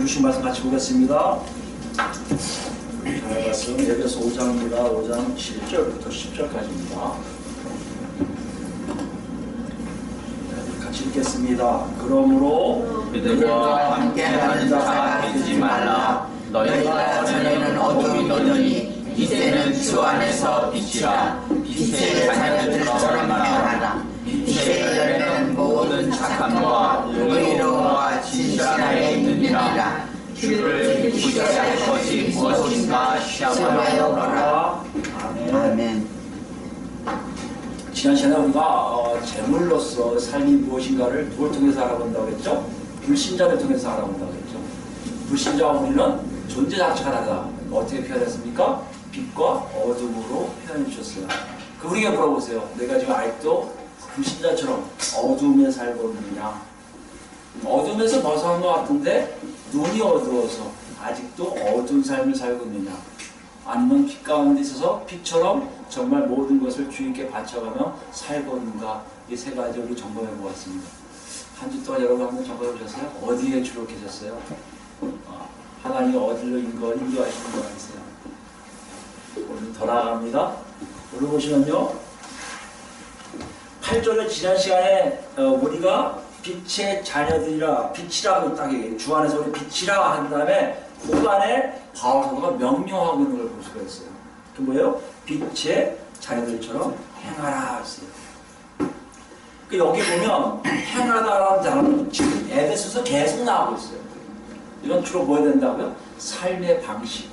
주신 말씀 같이 보겠습니다. 말씀 에베소 5장입니다. 5장 7절부터 10절까지입니다. 같이 읽겠습니다. 그러므로 그들과 함께하는 자가 되지 말라. 너희가 전에는 어둠이더니 이제는 주 안에서 빛이라. 빛의 자녀들처럼 행하라. 빛의 열매는 모든 착함과 의로움과 진실함에 있느니라. 주를 부정할 것이 무엇인가 시험하여 보라. 아멘. 지난 시간에 우리가 제물로서 삶이 무엇인가를 누굴 통해서 알아본다고 했죠? 불신자를 통해서 알아본다고 했죠. 불신자와 우리는 존재 자체가 다르다. 어떻게 표현했습니까? 빛과 어둠으로 표현해 주셨어요. 그 우리에게 물어보세요. 내가 지금 아직도 불신자처럼 어둠에 살고 있느냐? 어둠에서 벗어난 것 같은데 눈이 어두워서 아직도 어두운 삶을 살고 있느냐? 아니면 빛 가운데 있어서 빛처럼 정말 모든 것을 주님께 바쳐가며 살고 있는가? 이 세 가지 우리 점검해 보았습니다. 한 주 동안 여러분 한번 점검해 보셨어요? 어디에 주로 계셨어요? 하나님이 어디로 인도하시는 것 같으세요? 오늘 더 나아갑니다. 오늘 보시면요, 8절에 지난 시간에 우리가 빛의 자녀들이라, 빛이라고 딱 얘기해요. 주 안에서 우리 빛이라 한 다음에 후반에 바울 사도가 명령하고 있는 걸 볼 수가 있어요. 그 뭐예요? 빛의 자녀들처럼 행하라 했어요. 그 여기 보면 행하다라는 단어는 지금 에베소서 계속 나오고 있어요. 이건 주로 뭐 해야 된다고요? 삶의 방식.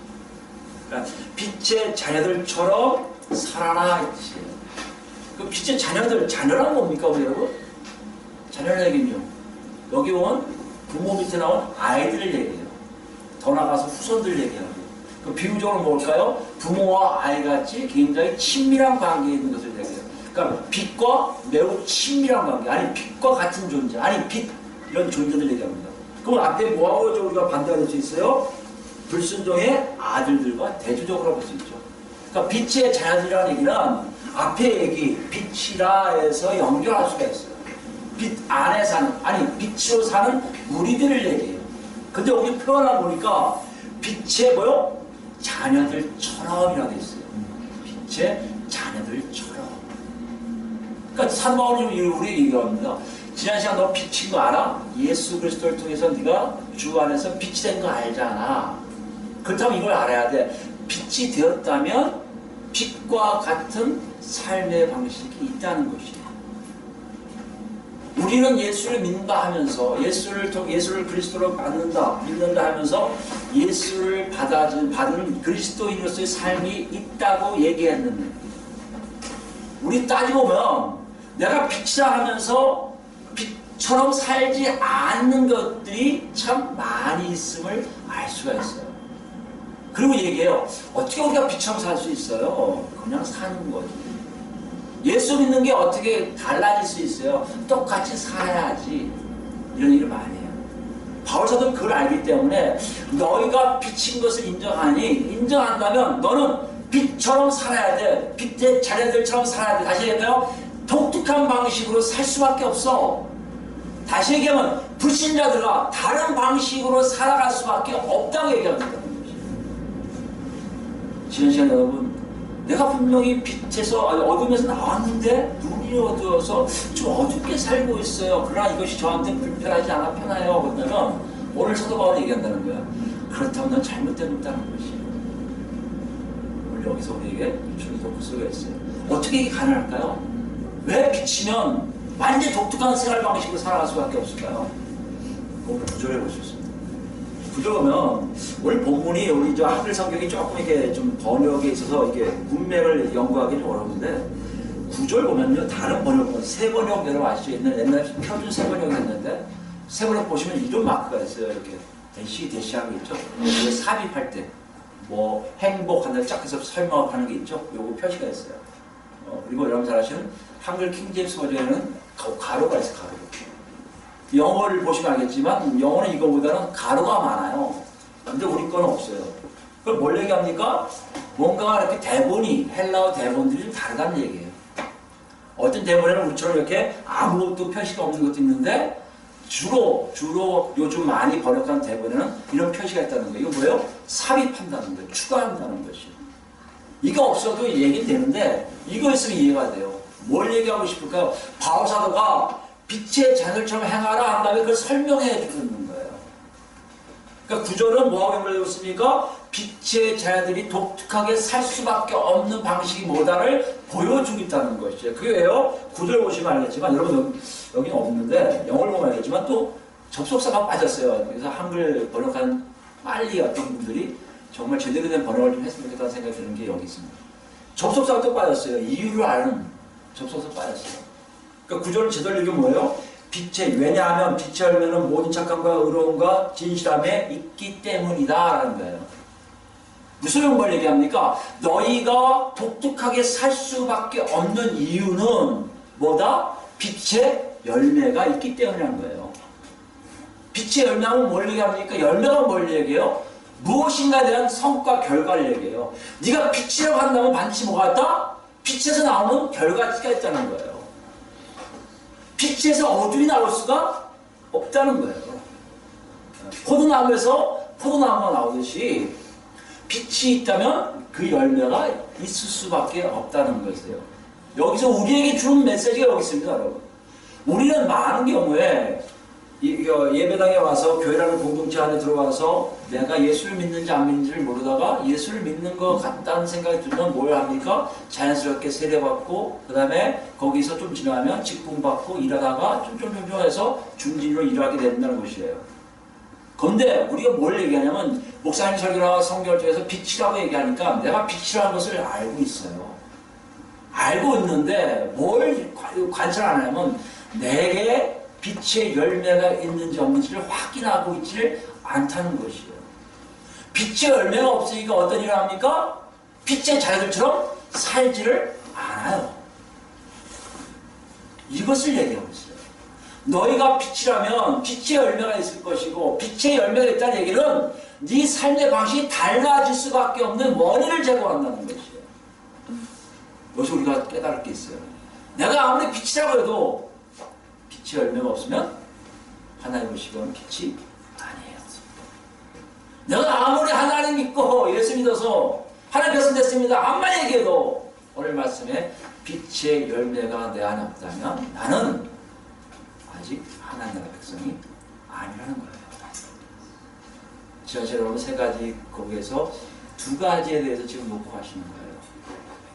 그러니까 빛의 자녀들처럼 살아라 이 뜻이에요. 그 빛의 자녀들, 자녀란 뭡니까 우리 여러분? 자녀를 얘기는요. 여기 온 부모 밑에 나온 아이들을 얘기해요. 더 나가서 후손들 얘기하고. 그 비유적으로 뭘까요? 부모와 아이같이 굉장히 친밀한 관계에 있는 것을 얘기해요. 그러니까 빛과 매우 친밀한 관계, 아니 빛과 같은 존재, 아니 빛 이런 존재들 얘기합니다. 그럼 앞에 뭐하고 우리가 반대가 될 수 있어요? 불순종의 아들들과 대조적으로 볼 수 있죠. 그러니까 빛의 자녀들이라는 얘기는 앞에 얘기 빛이라에서 연결할 수가 있어요. 빛 안에 사는, 아니 빛으로 사는 우리들을 얘기해요. 근데 여기 표현을 보니까 빛의 뭐요? 자녀들처럼이라고 돼 있어요. 빛의 자녀들처럼. 그러니까 사도 바울이 우리에게 얘기합니다. 지난 시간 너 빛인 거 알아? 예수 그리스도를 통해서 네가 주 안에서 빛이 된 거 알잖아. 그렇다면 이걸 알아야 돼. 빛이 되었다면 빛과 같은 삶의 방식이 있다는 것이에요. 우리는 예수를 믿는다 하면서 예수를 그리스도로 믿는다 하면서 예수를 받은 그리스도인으로서의 삶이 있다고 얘기했는데, 우리 따지고 보면 내가 빛이라 하면서 빛처럼 살지 않는 것들이 참 많이 있음을 알 수가 있어요. 그리고 얘기해요. 어떻게 우리가 빛처럼 살 수 있어요? 그냥 사는 거지. 예수 믿는 게 어떻게 달라질 수 있어요? 똑같이 살아야지. 이런 얘기를 많이 해요. 바울사도는 그걸 알기 때문에 너희가 빛인 것을 인정한다면 너는 빛처럼 살아야 돼. 빛의 자녀들처럼 살아야 돼. 다시 얘기할까요? 독특한 방식으로 살 수밖에 없어. 다시 얘기하면 불신자들과 다른 방식으로 살아갈 수밖에 없다고 얘기합니다. 지난 시간 여러분, 내가 분명히 빛에서 어둠에서 나왔는데 눈이 어두워서 좀 어둡게 살고 있어요. 그러나 이것이 저한테 불편하지 않아 편해요. 그렇다면 오늘 사도 바울이 얘기한다는 거야. 그렇다면 넌 잘못된 없다는 것이에요. 오늘 여기서 우리에게 유출이 돋을 수가 있어요. 어떻게 이게 가능할까요? 왜 빛이면 완전히 독특한 생활 방식으로 살아갈 수밖에 없을까요? 오늘 구절해 볼 수 있습니다. 구절 보면 오늘 본문이 우리 저 한글 성경이 조금 이렇게 좀 번역에 있어서 이게 문맥을 연구하기는 어려운데, 구절 보면요, 다른 번역은 새 번역 여러분 아시죠? 옛날에 표준 새 번역이 있는데 새 번역 보시면 이런 마크가 있어요. 이렇게 대시하는 게 있죠. 이게 삽입할 때 뭐 행복한다 쫙 해서 설명하는 게 있죠. 요거 표시가 있어요. 그리고 여러분 잘 아시는 한글 킹제임스 버전에는 가로가 있어요. 가로. 영어를 보시면 알겠지만 영어는 이거보다는 가로가 많아요. 근데 우리 거는 없어요. 그걸 뭘 얘기합니까? 뭔가 이렇게 대본이, 헬라어 대본들이 좀 다르다는 얘기예요. 어떤 대본에는 우리처럼 이렇게 아무것도 표시가 없는 것도 있는데 주로 요즘 많이 번역한 대본에는 이런 표시가 있다는 거예요. 이거 뭐예요? 삽입한다는 거예요. 추가한다는 것이. 이거 없어도 얘기는 되는데 이거 있으면 이해가 돼요. 뭘 얘기하고 싶을까요? 바울사도가 빛의 자녀처럼 행하라 한 다음에 그걸 설명해 주는 거예요. 그러니까 구절은 뭐하고 연결되어 있습니까? 빛의 자녀들이 독특하게 살 수밖에 없는 방식이 뭐다를 보여주고 있다는 것이에요. 그게 왜요? 구절 보시면 알겠지만 여러분 여기는 없는데 영어를 보면 알겠지만 또 접속사가 빠졌어요. 그래서 한글 번역한 빨리 어떤 분들이 정말 제대로 된 번역을 좀 했으면 좋겠다는 생각이 드는 게 여기 있습니다. 접속사가 또 빠졌어요. 이유를 아는 접속사 빠졌어요. 그러니까 구절을 제대로 읽으면 뭐예요? 왜냐하면 빛의 열매는 모든 착함과 의로움과 진실함에 있기 때문이다 라는 거예요. 무슨 걸 얘기합니까? 너희가 독특하게 살 수밖에 없는 이유는 뭐다? 빛의 열매가 있기 때문이라는 거예요. 빛의 열매하면 뭘 얘기합니까? 열매가 뭘 얘기해요? 무엇인가에 대한 성과, 결과를 얘기해요. 네가 빛이라고 한다면 반드시 뭐가 있다? 빛에서 나오는 결과가 있다는 거예요. 빛에서 어둠이 나올 수가 없다는 거예요. 포도나무에서 포도나무가 나오듯이 빛이 있다면 그 열매가 있을 수밖에 없다는 것이에요. 여기서 우리에게 주는 메시지가 여기 있습니다, 여러분. 우리는 많은 경우에 예배당에 와서 교회라는 공동체 안에 들어와서 내가 예수를 믿는지 안 믿는지를 모르다가 예수를 믿는 것 같다는 생각이 들면 뭘 합니까? 자연스럽게 세례받고 그 다음에 거기서 좀 지나면 직분받고 일하다가 좀 해서 중진으로 일하게 된다는 것이에요. 그런데 우리가 뭘 얘기하냐면 목사님 설교나 성경을 통해서 빛이라고 얘기하니까 내가 빛이라는 것을 알고 있어요. 알고 있는데 뭘 관찰 안 하냐면 내게 빛의 열매가 있는지 없는지를 확인하고 있지를 않다는 것이에요. 빛의 열매가 없으니까 어떤 일을 합니까? 빛의 자녀들처럼 살지를 않아요. 이것을 얘기하고 있어요. 너희가 빛이라면 빛의 열매가 있을 것이고 빛의 열매가 있다는 얘기는 네 삶의 방식이 달라질 수밖에 없는 원인을 제공한다는 것이에요. 여기서 우리가 깨달을 게 있어요. 내가 아무리 빛이라고 해도 빛의 열매가 없으면 하나님을 시기하는 빛이 아니에요. 내가 아무리 하나님 믿고 예수 믿어서 하나님 백성 됐습니다. 암만 얘기해도 오늘 말씀에 빛의 열매가 내 안에 없다면 나는 아직 하나님 나라 백성이 아니라는 거예요. 지하철 여러분 세 가지 거기에서 두 가지에 대해서 지금 놓고 가시는 거예요.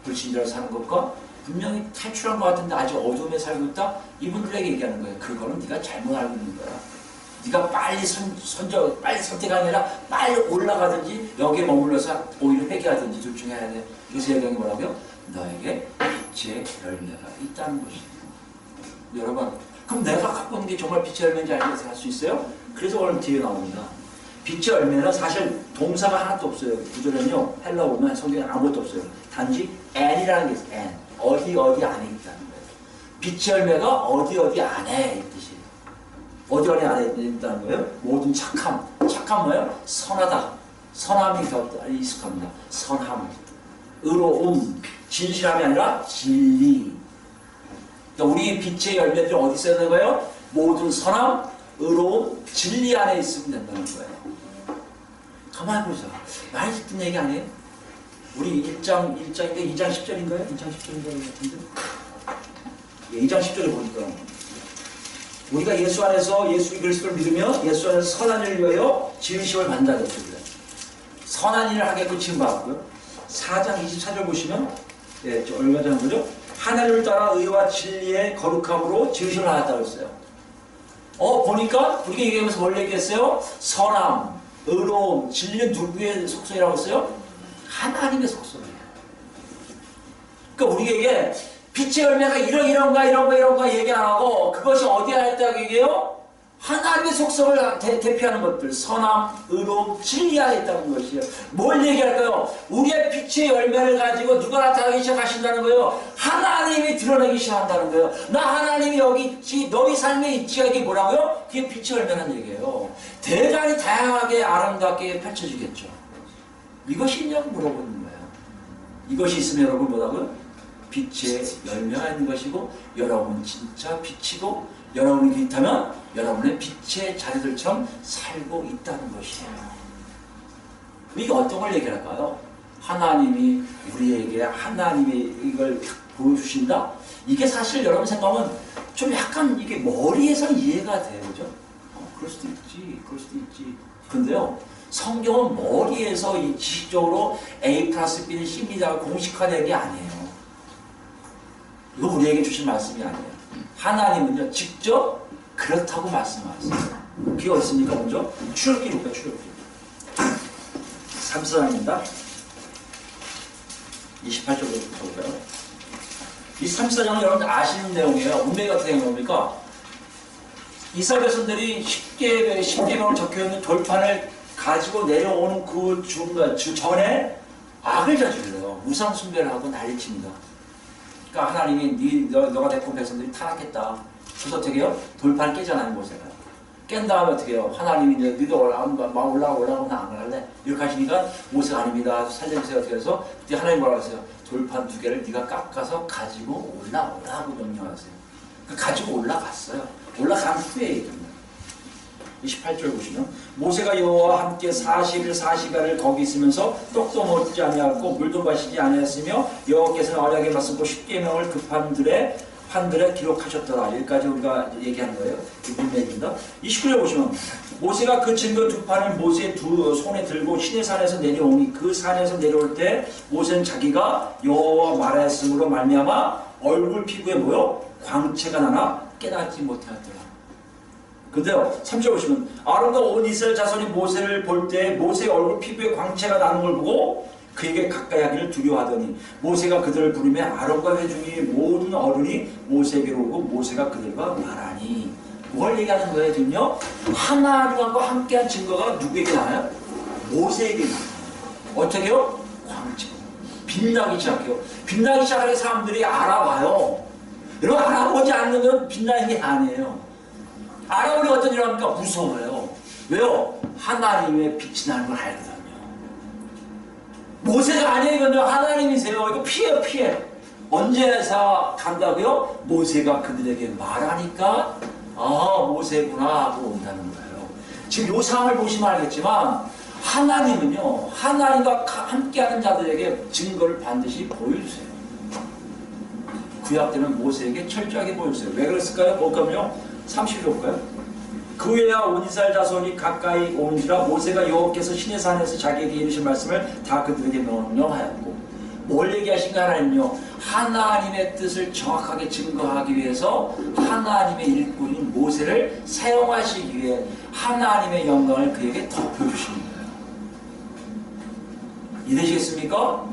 불신자로 사는 것과 분명히 탈출한 것 같은데 아직 어둠에 살고 있다? 이분들에게 얘기하는 거예요. 그거는 네가 잘못 알고 있는 거야. 네가 빨리 빨리 선택하는 게 아니라 빨리 올라가든지 여기에 머물러서 오히려 회개하든지 둘 중에 해야 돼. 그래서 얘기하는 게 뭐라고요? 너에게 빛의 열매가 있다는 것이에요. 여러분, 그럼 내가 갖고 있는 게 정말 빛의 열매인지 알면서 할 수 있어요? 그래서 오늘 뒤에 나옵니다. 빛의 열매는 사실 동사가 하나도 없어요. 구절에는요, 헬라 보면 성경에 아무것도 없어요. 단지 and이라는 게 있어요. and. 어디 안에 있다는 거예요. 빛의 열매가 어디 안에 있듯이. 어디 안에 있다는 거예요? 모든 착함. 착함 뭐예요? 선하다. 선함이 더 익숙합니다. 선함. 의로움. 진실함이 아니라 진리. 그러니까 우리 빛의 열매들이 어디 있어야 되는 거예요? 모든 선함, 의로움, 진리 안에 있으면 된다는 거예요. 가만히 보자. 많이 듣던 얘기 아니에요? 우리 1장인데 2장 10절인가요? 2장 10절인가요? 같은데? 예, 2장 10절에 보니까 우리가 예수 안에서 예수 그리스도를 믿으며 예수 안에서 선한 일을 위하여 지으심을 받는다 그랬습니다. 선한 일을 하겠고 지금 받고요. 4장 24절 보시면 예, 얼마 전에 보죠? 하나님을 따라 의와 진리의 거룩함으로 지으심을 하였다고 했어요. 보니까 우리가 얘기하면서 뭘 얘기했어요? 선함, 의로움, 진리는 누구의 속성이라고 했어요? 하나님의 속성이에요. 그러니까 우리에게 빛의 열매가 이런가 얘기 안 하고 그것이 어디에 있다고 얘기해요? 하나님의 속성을 대표하는 것들, 선함, 의로움, 진리 안에 있다는 것이에요. 뭘 얘기할까요? 우리의 빛의 열매를 가지고 누가 나타나기 시작하신다는 거예요? 하나님이 드러나기 시작한다는 거예요. 나 하나님이 여기 있지, 너희 삶에 있지가 이게 뭐라고요? 그게 빛의 열매라는 얘기예요. 대단히 다양하게 아름답게 펼쳐지겠죠. 이것이 있냐고 물어보는 거예요. 이것이 있으면 여러분 뭐라고요? 빛의 열매가 있는 것이고 여러분은 진짜 빛이고 여러분이 그렇다면 여러분의 빛의 자녀들처럼 살고 있다는 것이에요. 이게 어떤 걸 얘기할까요? 하나님이 우리에게 하나님의 이걸 보여주신다? 이게 사실 여러분 생각하면 좀 약간 이게 머리에서 이해가 돼요. 그죠? 그럴 수도 있지, 그럴 수도 있지. 근데요, 성경은 머리에서 이 지식적으로 A 플러스 B는 C입니다 공식화된 게 아니에요. 이거 우리에게 주신 말씀이 아니에요. 하나님은요, 직접 그렇다고 말씀하세요. 그게 어디 있습니까? 먼저 출애굽기 볼까요? 출애굽기 3사장입니다. 28절부터 볼까요? 이 34장은 여러분 아시는 내용이에요. 운명이 어떻게 된 겁니까? 이스라엘 백성들이 십계명을 적혀있는 돌판을 가지고 내려오는 그 전에 악을 저질러요. 우상 숭배를 하고 난리칩니다. 그러니까 하나님이 너가 데리고 온 백성들이 타락했다. 그래서 어떻게 해요? 돌판을 깨잖아요. 모세가. 깬 다음에 어떻게 해요? 하나님이 이제 너희도 올라오면 안 갈래? 이렇게 하시니까 모세가 아닙니다. 살려주세요. 어떻게 해서 그때 하나님 뭐라고 하세요? 돌판 2개를 네가 깎아서 가지고 올라오라고 명령하세요. 가지고 올라갔어요. 올라간 후에 얘기합니다. 28절 보시면 모세가 여호와와 함께 40일 40야를 거기 있으면서 떡도 먹지 아니하고 물도 마시지 아니하였으며 여호와께서는 어리하게 말씀고 십계명을 그 판들에 기록하셨더라. 여기까지 우리가 얘기하는 거예요. 문맥입니다. 29절 보시면 모세가 그 증거 2판을 모세의 2 손에 들고 시내 산에서 내려오니 그 산에서 내려올 때 모세는 자기가 여호와와 말하였으므로 말미암아 얼굴 피부에 뭐요? 광채가 나나 깨닫지 못하였더라. 근데요, 3절 보시면 아론과 온 이스라엘 자손이 모세를 볼 때 모세의 얼굴 피부에 광채가 나는 걸 보고 그에게 가까이 하기를 두려워하더니 모세가 그들을 부르며 아론과 회중이 모든 어른이 모세에게로 오고 모세가 그들과 말하니 뭘 얘기하는 거예요? 지금요? 하나님과 함께한 증거가 누구에게 나와요? 모세에게 나와요. 어떻게요? 광채. 빛나기 시작해요. 빛나기 시작하는 사람들이 알아봐요. 여러분 알아보지 않는 건 빛나는 게 아니에요. 알아보니 어떤 일을 합니까? 무서워요. 왜요? 하나님의 빛이 나는 걸 알거든요. 모세가 아니거든요. 하나님이세요. 이거 피해. 언제서 간다고요? 모세가 그들에게 말하니까 모세구나 하고 온다는 거예요. 지금 이 상황을 보시면 알겠지만 하나님은요. 하나님과 함께하는 자들에게 증거를 반드시 보여주세요. 구약 때는 모세에게 철저하게 보여주세요. 왜 그랬을까요? 볼까요? 30절 볼까요? 그 후에야 온 이스라엘 자손이 가까이 오는지라 모세가 여호와께서 시내산에서 자기에게 이르신 말씀을 다 그들에게 명령하였고 뭘 얘기하신가 하나님요? 하나님의 뜻을 정확하게 증거하기 위해서 하나님의 일꾼인 모세를 사용하시기 위해 하나님의 영광을 그에게 덮여주시는 거예요. 이해되시겠습니까?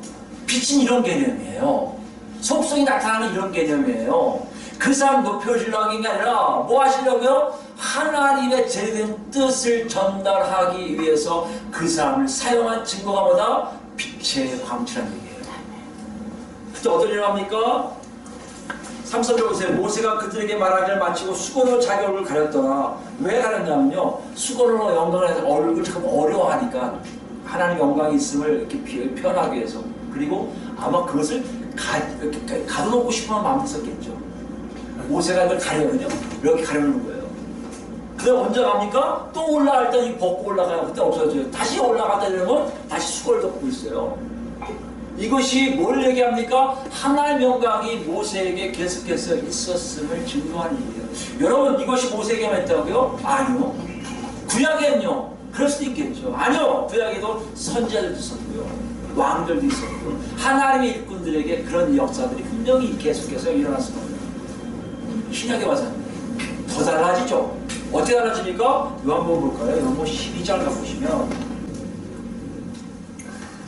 빛은 이런 개념이에요. 속성이 나타나는 이런 개념이에요. 그 사람 높여주려고 하는 게 아니라 뭐 하시려고요? 하나님의 제대된 뜻을 전달하기 위해서 그 사람을 사용한 증거가 뭐다? 빛의 광채라는 얘기예요. 그때 어떤 일을 합니까? 3절을 보세요. 모세가 그들에게 말하기를 마치고 수건으로 자기 얼굴을 가렸더라. 왜 가렸냐면요. 수건으로 영광을 해서 얼굴을 참 어려워하니까 하나님의 영광이 있음을 이렇게 표현하기 위해서. 그리고 아마 그것을 가둬놓고 싶은 마음이 있었겠죠. 모세가 이걸 가려거든요. 이렇게 가려놓는 거예요. 근데 언제 갑니까? 또 올라갈 때 벗고 올라가요. 그때 없어져요. 다시 올라가다 이러면 다시 수건을 덮고 있어요. 이것이 뭘 얘기합니까? 하나님의 영광이 모세에게 계속해서 있었음을 증거하는 일이에요. 여러분 이것이 모세에게만 있다고요? 아니요. 구약에는요. 그럴 수도 있겠죠. 아니요. 구약에도 선지자들도 있었고요. 왕들도 있었고 하나님의 일꾼들에게 그런 역사들이 분명히 계속해서 일어났습니다. 신약에 와서 더 달라지죠. 어떻게 달라집니까? 요한복음 볼까요? 요한복음 12장 가보시면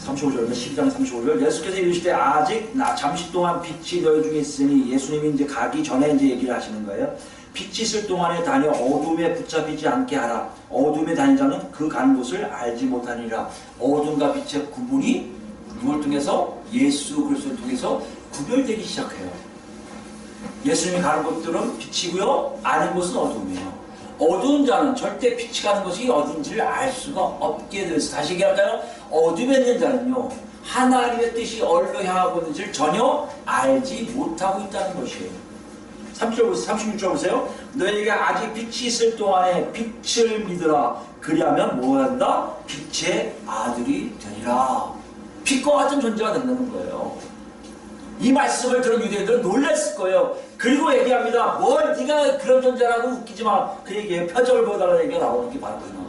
35절, 12장 35절 예수께서 이르시되 아직 잠시 동안 빛이 너희 중에 있으니 예수님이 이제 가기 전에 이제 얘기를 하시는 거예요. 빛이 있을 동안에 다녀 어둠에 붙잡히지 않게 하라. 어둠에 다니는 자는 그 가는 곳을 알지 못하니라. 어둠과 빛의 구분이 누굴 통해서? 예수 그리스도를 통해서 구별되기 시작해요. 예수님이 가는 곳들은 빛이고요. 아닌 곳은 어둠이에요. 어두운 자는 절대 빛이 가는 곳이 어딘지를 알 수가 없게 되어서 다시 얘기할까요? 어둠에 있는 자는요. 하나님의 뜻이 어디로 향하고 있는지를 전혀 알지 못하고 있다는 것이에요. 36절 보세요. 너희가 아직 빛이 있을 동안에 빛을 믿으라. 그리하면 뭐가 된다? 빛의 아들이 되리라. 빛과 같은 존재가 된다는 거예요. 이 말씀을 들은 유대인들은 놀랐을 거예요. 그리고 얘기합니다. 뭘 네가 그런 존재라고 웃기지 마. 그 얘기에 표적을 보여달라는 얘기가 나오는 게 바로 그거예요.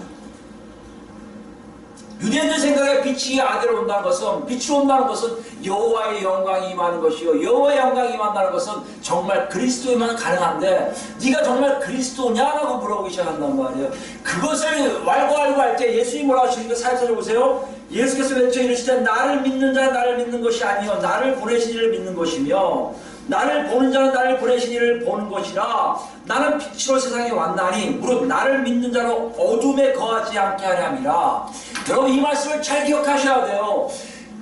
유대인들 생각에 빛이 아들로 온다는 것은, 빛이 온다는 것은 여호와의 영광이 임하는 것이요, 여호와의 영광이 임한다는 것은 정말 그리스도에만 가능한데 네가 정말 그리스도냐라고 물어보기 시작한단 말이에요. 그것을 알고 할 때 예수님이 뭐라고 하시는가 살펴서 보세요. 예수께서 외쳐 이르시되 나를 믿는 자는 나를 믿는 것이 아니요 나를 보내신 이를 믿는 것이며 나를 보는 자는 나를 보내신 이를 보는 것이라. 나는 빛으로 세상에 왔나니 무릇 나를 믿는 자로 어둠에 거하지 않게 하려 함이라. 여러분 이 말씀을 잘 기억하셔야 돼요.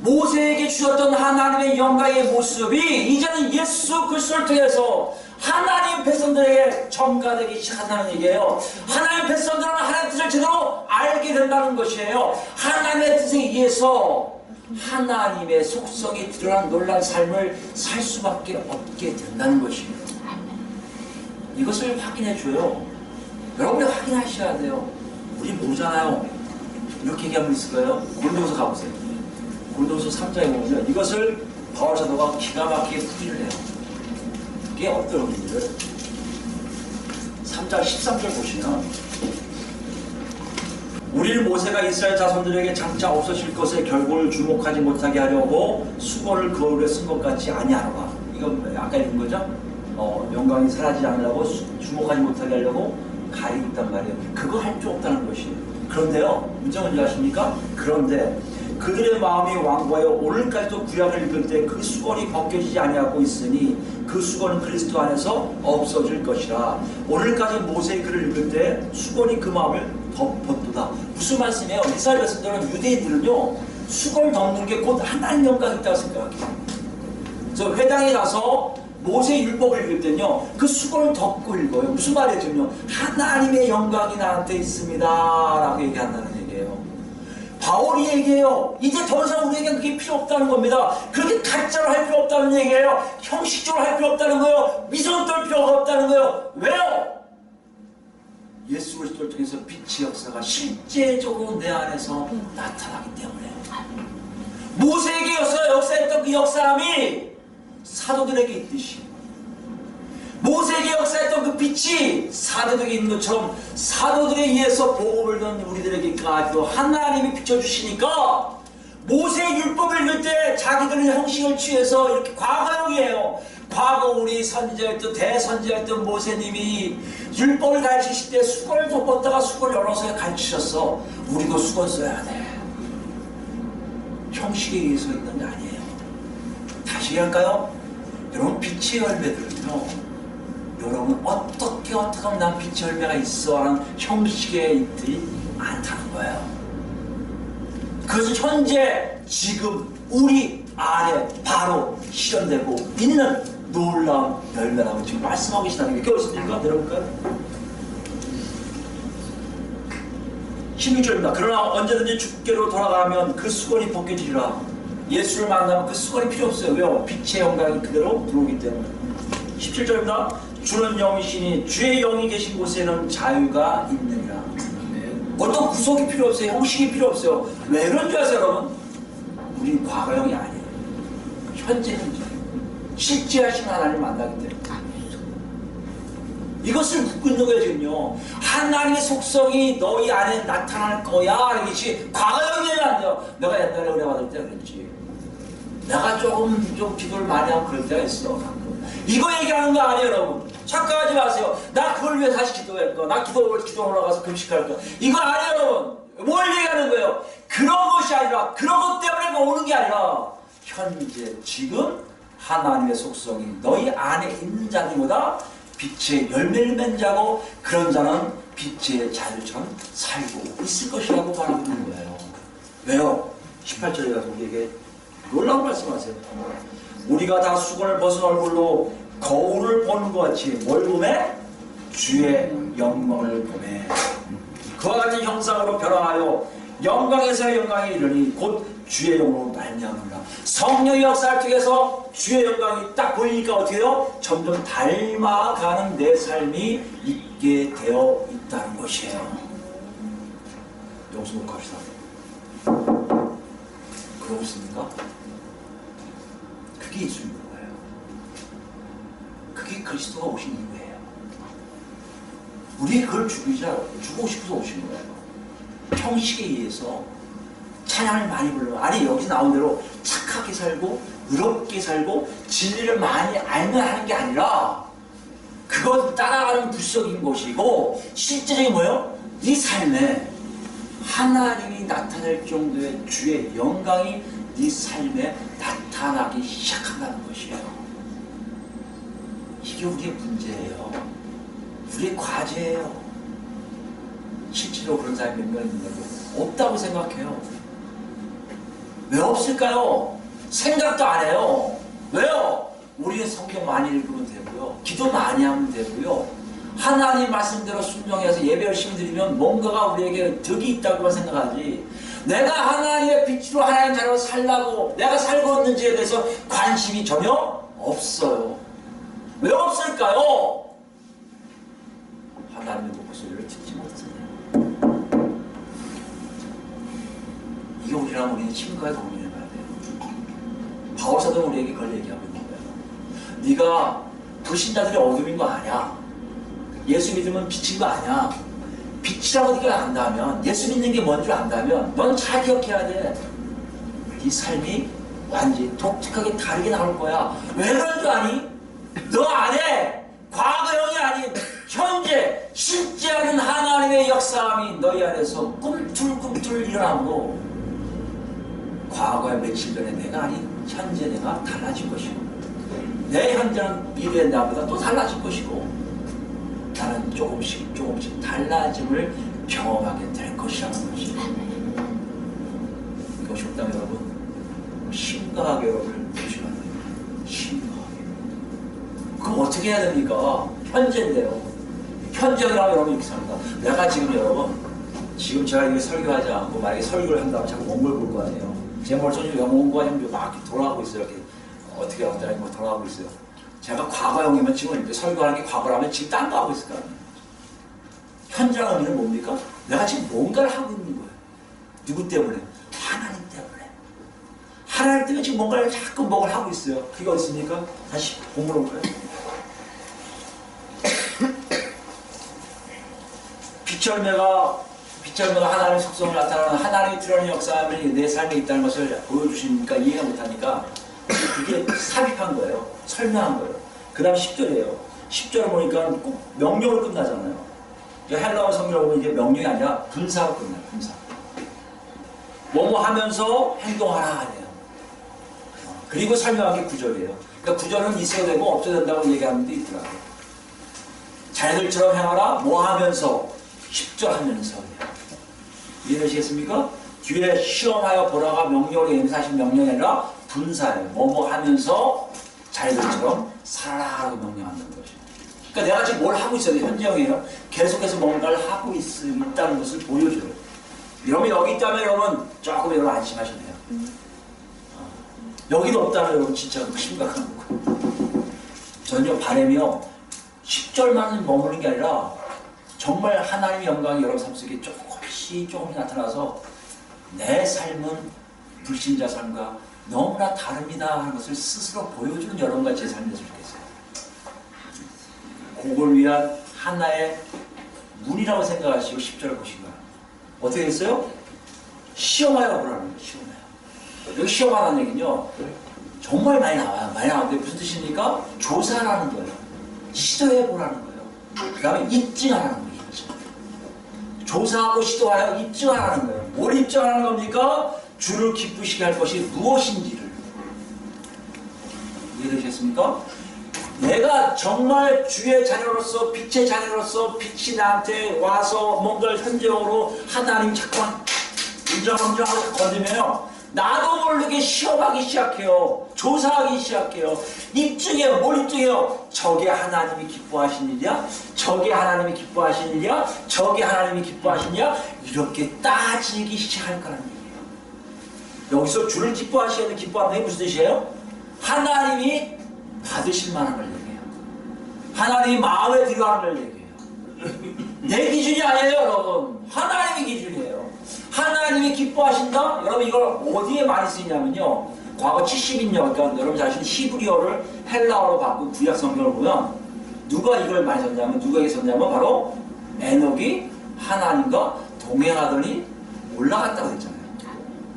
모세에게 주셨던 하나님의 영광의 모습이 이제는 예수 그리스도를 통해서 하나님 백성들에게 전가되기 시작한다는 얘기예요. 하나님 백성들은 하나님의 뜻을 제대로 알게 된다는 것이에요. 하나님의 뜻에 의해서 하나님의 속성이 드러난 놀라운 삶을 살 수밖에 없게 된다는 것이에요. 이것을 확인해 줘요. 여러분이 확인하셔야 돼요. 우리 모르잖아요. 이렇게 얘기하면 있을까요? 고린도서 가보세요. 고린도서 3장에 보면요, 이것을 바울 사도가 기가 막히게 풀이를 해요. 그게 어떤 의미를 3장 13절 보시면 우리는 모세가 이스라엘 자손들에게 장차 없어질 것에 결국을 주목하지 못하게 하려고 수건을 거울에 쓴 것 같이 아니하노라. 이건 아까 읽은 거죠? 영광이 사라지지 않으려고 주목하지 못하게 하려고 가리고 있단 말이에요. 그거 할 줄 없다는 것이에요. 그런데요, 문제가 뭔지 아십니까? 그런데 그들의 마음이 완고하여 오늘까지도 구약을 읽을 때 그 수건이 벗겨지지 아니하고 있으니 그 수건은 그리스도 안에서 없어질 것이라. 오늘까지 모세의 글을 읽을 때 수건이 그 마음을 덮었도다. 무슨 말씀이에요? 이스라엘 백성들은, 유대인들은요 수건을 덮는 게 곧 하나님 영광이 있다고 생각해요. 저 회당에 가서 모세의 율법을 읽을 때는요 그 수건을 덮고 읽어요. 무슨 말이냐면 하나님의 영광이 나한테 있습니다 라고 얘기한다는 얘기예요. 바울이 얘기해요. 이제 더 이상 우리에게 그게 필요 없다는 겁니다. 그렇게 가짜로 할 필요 없다는 얘기예요. 형식적으로 할 필요 없다는 거예요. 미소를 떨 필요가 없다는 거예요. 왜요? 예수 그리스도를 통해서 빛의 역사가 실제적으로 내 안에서 나타나기 때문에. 모세에게 역사했던 그 역사함이 사도들에게 있듯이, 모세에게 역사했던 그 빛이 사도들에게 있는 것처럼 사도들에 의해서 복음을 듣는 우리들에게까지도 하나님이 비춰주시니까, 모세의 율법을 읽을 때 자기들은 형식을 취해서 이렇게 과거형이에요. 과거 우리 선지자였던 대선지자였던 모세님이 율법을 가르치실 때 수건을 덮었다가 수건을 열어서 가르치셨어. 우리도 수건 써야 돼. 형식에 의해서 있는 게 아니에요. 다시 얘기할까요? 여러분 빛의 열매들은요, 여러분 어떻게 하면 난 빛의 열매가 있어 하는 형식에 있지 않다는 거예요. 그것은 현재 지금 우리 안에 바로 실현되고 있는 놀라운 열매라고 지금 말씀하고 계시다는 게 깨어있습니까? 내려볼까요? 16절입니다. 그러나 언제든지 주께로 돌아가면 그 수건이 벗겨지리라. 예수를 만나면 그 수건이 필요 없어요. 왜요? 빛의 영광이 그대로 들어오기 때문에. 17절입니다. 주는 영이시니 주의 영이 계신 곳에는 자유가 있느니라. 어떤 구속이 필요 없어요. 형식이 필요 없어요. 왜 그런 줄 아세요, 여러분? 우리 과거형이 아니에요. 현재형이에요. 실제 하신 하나님을 만나기 때문에. 이것을 묻고 있는 거예요, 지금요. 하나님의 속성이 너희 안에 나타날 거야. 이것이 과거형이면 안 돼요. 내가 옛날에 은혜 받을 때 그랬지. 내가 좀 기도를 많이 하고 그럴 때가 있어. 가끔. 이거 얘기하는 거 아니에요, 여러분. 착각하지 마세요. 나 그걸 위해 다시 기도할 거야. 나 기도 올라가서 금식할 거야. 이거 아니에요, 여러분. 뭘 얘기하는 거예요? 그런 것이 아니라, 그런 것 때문에 오는 게 아니라, 현재, 지금 하나님의 속성이 너희 안에 있는 자들보다 빛의 열매를 맺는 자고, 그런 자는 빛의 자들처럼 살고 있을 것이라고 말하고 있는 거예요. 왜요? 18절에 가서 우리에게 놀라운 말씀하세요. 우리가 다 수건을 벗은 얼굴로 거울을 보는 것 같이 뭘 보매? 주의 영광을 보매. 그와 같은 형상으로 변화하여 영광에서 영광에 이르니 곧 주의 영으로 말미암으리라. 성령의 역사를 통해서 주의 영광이 딱 보이니까 어떻게 해요? 점점 닮아가는 내 삶이 있게 되어 있다는 것이에요. 여기서 녹화합시다. 그러고 있습니까? 그게 예수님인 거예요. 그게 그리스도가 오신 이유예요. 우리에게 그걸 주고 싶어서 오신 거예요. 형식에 의해서 찬양을 많이 불러. 아니, 여기 나온 대로 착하게 살고 의롭게 살고 진리를 많이 알면 하는 게 아니라 그것 따라가는 부수적인 것이고, 실제적인 뭐예요? 네 삶에 하나님이 나타낼 정도의 주의 영광이 네 삶에 나타나기 시작한다는 것이에요. 이게 우리의 문제예요. 우리의 과제예요. 실제로 그런 사람이 몇 명 있는데도 없다고 생각해요. 왜 없을까요? 생각도 안 해요. 왜요? 우리는 성경 많이 읽으면 되고요. 기도 많이 하면 되고요. 하나님 말씀대로 순종해서 예배 열심히 드리면 뭔가가 우리에게 덕이 있다고만 생각하지, 내가 하나님의 빛으로 하나님 자녀로 살라고 내가 살고 있는지에 대해서 관심이 전혀 없어요. 왜 없을까요? 하나님의 목소리를 듣지 못하잖아요. 이게 우리랑 우리는 심각하게 고민해봐야 돼요. 바울사도 우리에게 그걸 얘기하고 있는 거예요. 네가 불신자들의 어둠인 거 아냐? 예수 믿으면 빛인 거 아냐? 빛이라고 네가 안다면, 예수 믿는 게 뭔 줄 안다면 넌 잘 기억해야 돼. 네 삶이 완전히 독특하게 다르게 나올 거야. 왜 그런 줄 아니? 너 안에 과거형이 아닌 현재 실제하는 하나님의 역사함이 너희 안에서 꿈틀꿈틀 일어나므로 과거의 며칠 전에 내가 아닌 현재 내가 달라질 것이고, 내 현재는 미래의 나보다 또 달라질 것이고, 나는 조금씩 달라짐을 경험하게 될 것이라는 것이에요. 이것이 없다면 여러분, 심각하게 여러분을 보시면 안 돼요. 심각하게. 그럼 어떻게 해야 됩니까? 현재인데요. 현재라고 여러분 이렇게 삽니다. 내가 지금 여러분, 지금 제가 이거 설교하지 않고 만약에 설교를 한다면 자꾸 원고를 볼 거 아니에요. 제 머릿속에 원고가 막 돌아가고 있어요. 이렇게 어떻게 하다니 뭐 돌아가고 있어요. 제가 과거형이면 지금 이렇게 설교하는 게 과거라면 지금 딴 거 하고 있을 거 아니에요. 현재라는 의미는 뭡니까? 내가 지금 뭔가를 하고 있는 거예요. 누구 때문에? 하나님 때문에. 하나님 때문에 지금 뭔가를 자꾸 뭔가를 하고 있어요. 그게 어디 있습니까? 다시 본문으로 볼까요? 빛열매가 하나님의 속성을 나타나는 하나님이 드러내는 역사함이 내 삶에 있다는 것을 보여주시니까 이해가 못하니까 그게 삽입한 거예요. 설명한 거예요. 그 다음 10절이에요. 10절을 보니까 꼭 명령으로 끝나잖아요. 헬라어 성경으로 보면 이게 명령이 아니라 분사로 끝나요. 분사. 뭐뭐 하면서 행동하라 하네요. 그리고 설명한 게 9절이에요. 그러니까 9절은 있어야 되고 없어야 된다고 얘기하는 데 있더라고요. 자네들처럼 행하라 뭐 하면서 10절 하면서요. 이해되시겠습니까? 뒤에 시험하여 보라가 명령으로 임사하신 명령이 아니라 분사예요. 뭐뭐 하면서 자네들처럼 살아라고 명령한다는 것이에요. 그러니까 내가 지금 뭘 하고 있어요? 현재형이에요. 계속해서 뭔가를 하고 있다는 것을 보여줘요. 여러분 여기 있다면 여러분 조금 여러분 안심하셔야 돼요. 여기도 없다면 여러분 진짜 심각한 거고. 전혀 바람이요. 10절만 머무는 게 아니라 정말 하나님의 영광이 여러분 삶 속에 조금씩 나타나서 내 삶은 불신자 삶과 너무나 다릅니다 하는 것을 스스로 보여주는 여러분과 제 삶이 됐으면 좋겠어요. 그걸 위한 하나의 문이라고 생각하시고 10절을 보신 거예요. 어떻게 됐어요? 시험하여 보라는 거예요. 시험하여. 여기 시험하라는 얘기는요 정말 많이 나와요. 많이 나오는데 무슨 뜻입니까? 조사라는 거예요. 시도해 보라는 거예요. 그 다음에 입증하라는 거예요. 조사하고 시도하여 입증하라는 거예요. 뭘 입증하라는 겁니까? 주를 기쁘시게 할 것이 무엇인지를. 이해되셨습니까? 내가 정말 주의 자녀로서 빛의 자녀로서 빛이 나한테 와서 뭔가를 현재적으로 하나님 잠깐 인정하고 건드면요 나도 모르게 시험하기 시작해요. 조사하기 시작해요. 입증해요. 뭘 입증해요? 저게 하나님이 기뻐하신 일이야? 저게 하나님이 기뻐하신 일이야? 저게 하나님이 기뻐하신 일이야? 이렇게 따지기 시작할 거라는 얘기예요. 여기서 주를 기뻐하셔야 돼. 기뻐한다는 게 무슨 뜻이에요? 하나님이 받으실 만한 걸 얘기해요. 하나님이 마음에 들어하는 걸 얘기해요. 내 기준이 아니에요, 여러분. 하나님의 기준이에요. 하나님이 기뻐하신다? 여러분 이걸 어디에 많이 쓰이냐면요. 과거 70인년, 그러니까 여러분 자신 히브리어를 헬라어로 바꾼 구약 성경을 보면 누가 이걸 많이 썼냐면, 누가에게 썼냐면 바로 에녹이 하나님과 동행하더니 올라갔다고 했잖아요.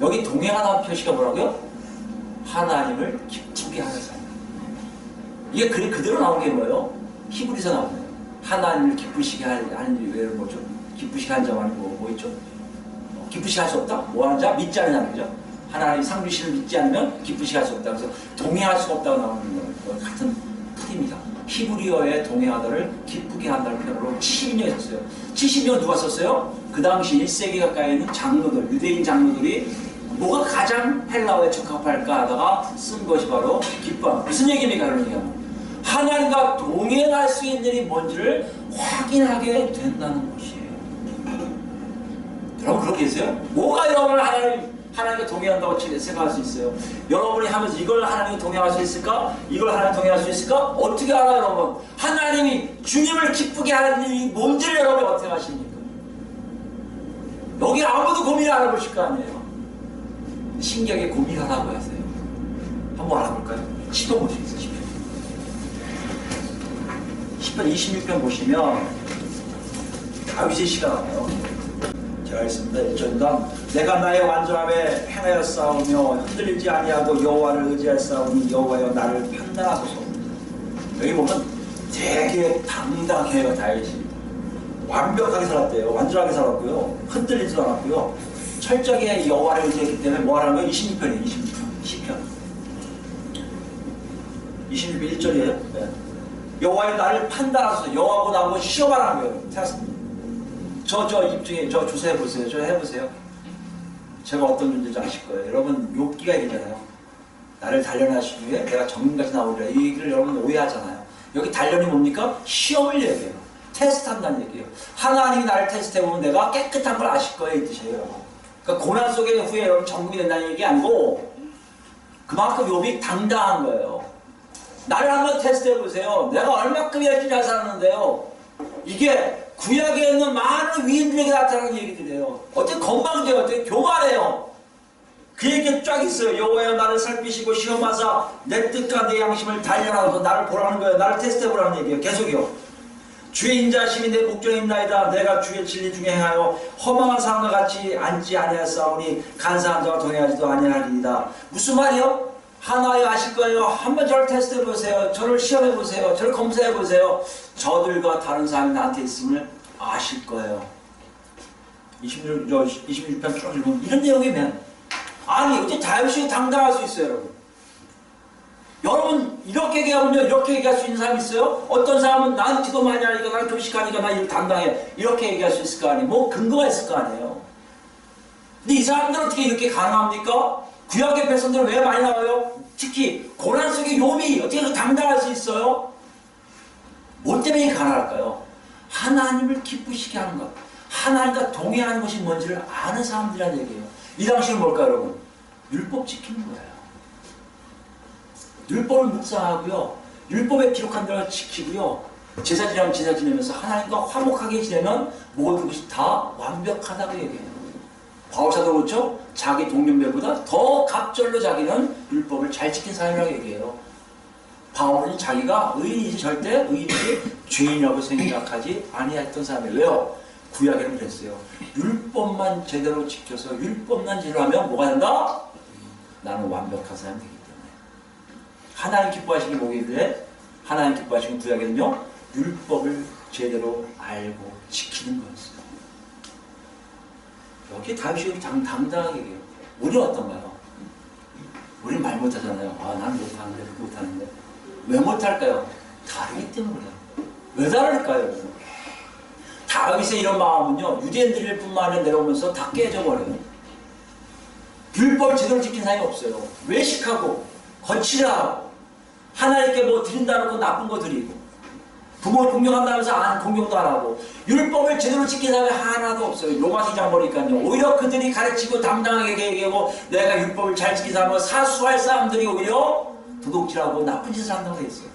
여기 동행하다는 표시가 뭐라고요? 하나님을 기쁘게 하는 사람. 이게 그대로 나온 게 뭐예요? 히브리서 나오네요. 하나님을 기쁘시게 하는 일이 왜 뭐죠? 기쁘시게 하는 자만이 뭐 있죠? 기쁘시게 할 수 없다? 뭐 하는 자? 믿지 않느냐는 거죠. 하나님 상주신을 믿지 않으면 기쁘시게 할 수 없다. 그래서 동행할 수가 없다고 나오는 거 같은 풀입니다. 히브리어의 동행하다를 기쁘게 한다는 표현으로 70년이 썼어요. 70년 누가 썼어요? 그 당시 1세기 가까이 있는 장로들, 유대인 장로들이 뭐가 가장 헬라어에 적합할까 하다가 쓴 것이 바로 기뻐. 무슨 얘기입니까? 그런 얘기하면 하나님과 동행할 수 있는 일이 뭔지를 확인하게 된다는 것이에요. 여러분 그렇게 했어요? 뭐가 여러분을 하나님과 동행한다고 생각할 수 있어요? 여러분이 하면서 이걸 하나님과 동행할 수 있을까? 이걸 하나님과 동행할 수 있을까? 어떻게 알아요, 여러분? 하나님이 주님을 기쁘게 하는 일이 뭔지를 여러분이 어떻게 아십니까? 여기 아무도 고민 안 해보실 거 아니에요? 신기하게 고민하라고 하세요. 한번 알아볼까요? 10편 보시겠어요, 10편 26편 보시면 다윗의 시가 나와요. 제가 했습니다. 1절입니다. 내가 나의 완전함에 행하여 싸우며 흔들리지 아니하고 여호와를 의지하였사오니 여호와여 나를 판단하소서. 여기 보면 되게 당당해요. 다윗이 완벽하게 살았대요. 완전하게 살았고요. 흔들리지도 않았고요. 철저하게 여호와를 의지했기 때문에 뭐 하는 거예요? 26편이에요. 26편 26편 1절이에요. 네. 여호와여 나를 판단하소서. 여호와하고 나하고 시험하라는 거예요. 저 입중에 저 조사해보세요. 저 해보세요. 제가 어떤 존재인지 아실 거예요. 여러분 욥기가 얘기잖아요. 나를 단련하시기 위해 내가 정금같이 나오리라. 이 얘기를 여러분 오해하잖아요. 여기 단련이 뭡니까? 시험을 얘기해요. 테스트한다는 얘기예요. 하나님이 나를 테스트해보면 내가 깨끗한 걸 아실 거예요. 이 뜻이에요. 그러니까 고난 속의 후에 여러분 정금이 된다는 얘기 아니고 그만큼 욥이 당당한 거예요. 나를 한번 테스트해보세요. 내가 얼마큼 열심히 잘 살았는데요. 이게 구약에 있는 많은 위인들에게 나타나는 얘기들이에요. 어떻게 건방져요. 어떻게 교만해요. 그 얘기 쫙 있어요. 여호와여 나를 살피시고 시험하사 내 뜻과 내 양심을 단련하고 나를 보라는 거예요. 나를 테스트해보라는 얘기예요. 계속요. 주의 인자심이 내 목전에 있나이다. 내가 주의 진리 중에 행하여 허망한 사람과 같이 앉지 아니하였사오니 간사한 자와 동행하지도 아니하리이다. 무슨 말이요? 하나에 아실 거예요. 한번 저를 테스트해보세요. 저를 시험해보세요. 저를 검사해보세요. 저들과 다른 사람이 나한테 있음을 아실 거예요. 26편 쭉 읽으면 이런 내용이면 아니 어떻게 다윗이 당당할 수 있어요, 여러분? 여러분 이렇게 얘기하면요, 이렇게 얘기할 수 있는 사람이 있어요? 어떤 사람은 난 기도 많이 하니까, 난 교식하니까 난 이렇게 당당해, 이렇게 얘기할 수 있을 거 아니에요? 뭐 근거가 있을 거 아니에요? 근데 이 사람들은 어떻게 이렇게 가능합니까? 구약의 백성들은 왜 많이 나와요? 특히 고난 속의 욥이 어떻게 당당할 수 있어요? 뭐 때문에 가능할까요? 하나님을 기쁘시게 하는 것, 하나님과 동행하는 것이 뭔지를 아는 사람들이라는 얘기예요. 이 당시는 뭘까요, 여러분? 율법 지키는 거예요. 율법을 묵상하고요, 율법에 기록한 대로 지키고요, 제사 지내면 제사 지내면서 하나님과 화목하게 지내면 모든 것이 다 완벽하다고 얘기해요. 바울사도 그렇죠? 자기 동년배보다 더 갑절로 자기는 율법을 잘 지킨 사람이라고 얘기해요. 바울은 자기가 의인이지 절대 의인이 죄인이라고 생각하지 아니했던 사람이에요. 왜요? 구약에는 그랬어요. 율법만 제대로 지켜서 율법만 제대로 하면 뭐가 된다? 나는 완벽한 사람이 되기 때문에. 하나님 기뻐하시는 게 뭐길래? 하나님 기뻐하시는 구약에는요, 율법을 제대로 알고 지키는 거였어요. 여기 다윗이 당당하게 얘기해요. 우리는 어떤가요? 우리는 말 못하잖아요. 아, 난 못하는데, 그렇게 못하는데. 왜 못할까요? 다르기 때문에 그래요. 왜 다를까요? 다윗의 이런 마음은요, 유대인들 뿐만 아니라 내려오면서 다 깨져버려요. 율법을 제대로 지킨 사람이 없어요. 외식하고, 거칠하고, 하나님께 뭐 드린다고 나쁜 거 드리고, 부모를 공경한다면서 공경도 안 하고 율법을 제대로 지키는 사람이 하나도 없어요. 로마 2장 보니까요. 오히려 그들이 가르치고 당당하게 얘기하고 내가 율법을 잘 지키는 사람을 사수할 사람들이 오히려 도둑질하고 나쁜 짓을 한다고 했어요.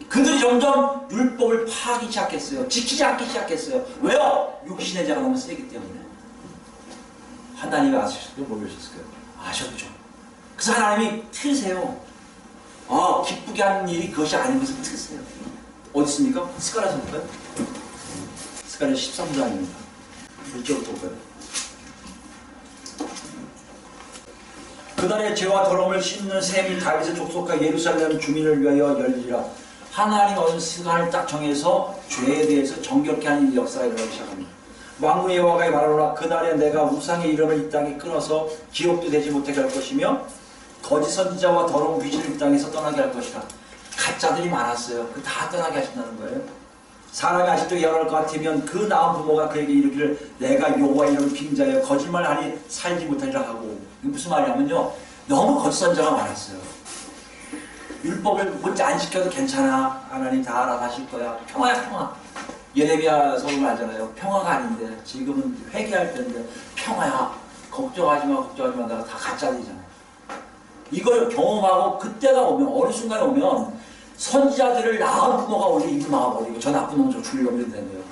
그들이 점점 율법을 파하기 시작했어요. 지키지 않기 시작했어요. 왜요? 육신의 자가 너무 세기 때문에. 하나님이 아셨을까요? 모르셨을까요? 아셨죠. 그래서 하나님이 틀으세요. 기쁘게 하는 일이 그것이 아닌 것을 틀으세요. 어디 있습니까? 스가랴서 볼까요? 스가랴 13장입니다. 1절부터 볼까요? 그날의 죄와 더러움을 씻는 셈이 다윗의 족속과 예루살렘 주민을 위하여 열리리라. 하나님 어느 시간을 딱 정해서 죄에 대해서 정결케 하는 역사가 일어나기 시작합니다. 만군의 여호와가 말하노라. 그날에 내가 우상의 이름을 이 땅에 끊어서 기억도 되지 못하게 할 것이며 거짓 선지자와 더러운 귀신을 이 땅에서 떠나게 할 것이다. 가짜들이 많았어요. 그 다 떠나게 하신다는 거예요. 사람이 아직도 예언할 것 같으면 그 나은 부모가 그에게 이르기를 내가 여호와의 이름을 빙자하여 거짓말하니 살지 못하리라 하고. 이게 무슨 말이냐면요, 너무 거짓 선지자가 많았어요. 율법을 뭔지 안 지켜도 괜찮아, 하나님 다 알아서 하실 거야, 평화야 평화. 예레미야 서울 알잖아요. 평화가 아닌데 지금은 회개할 때인데 평화야, 걱정하지 마 걱정하지 마. 내가 다 가짜들이잖아요. 이걸 경험하고 그때가 오면, 어느 순간에 오면 선지자들을 낳은 부모가 오히려 입을 막아버리고 저 나쁜 놈 저 죽이려고 되는 거예요.